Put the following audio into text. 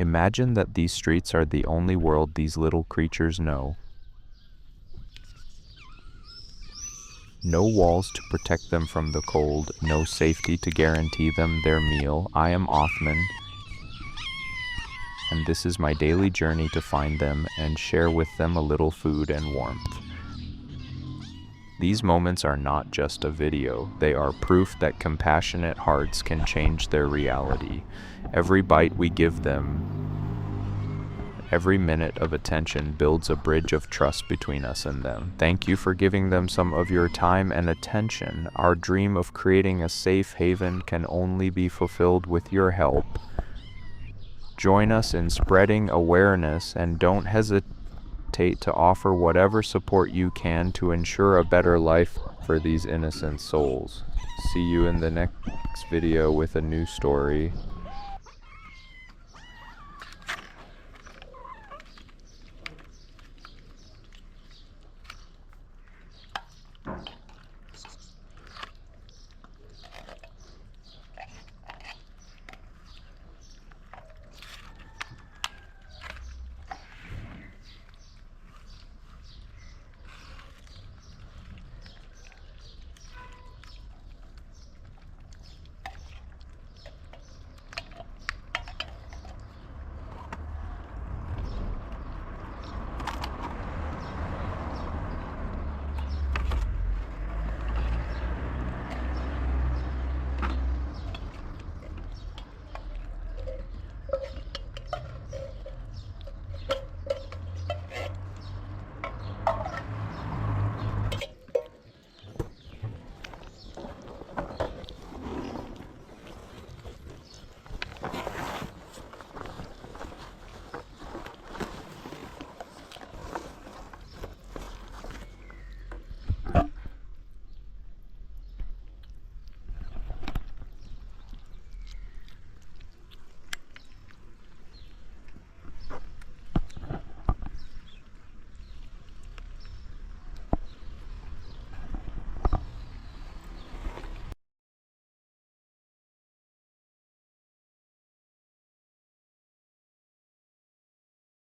Imagine that these streets are the only world these little creatures know. No walls to protect them from the cold, no safety to guarantee them their meal. I am Othman, and this is my daily journey to find them and share with them a little food and warmth. These moments are not just a video, they are proof that compassionate hearts can change their reality. Every bite we give them, every minute of attention builds a bridge of trust between us and them. Thank you for giving them some of your time and attention. Our dream of creating a safe haven can only be fulfilled with your help. Join us in spreading awareness and don't hesitate to offer whatever support you can to ensure a better life for these innocent souls. See you in the next video with a new story.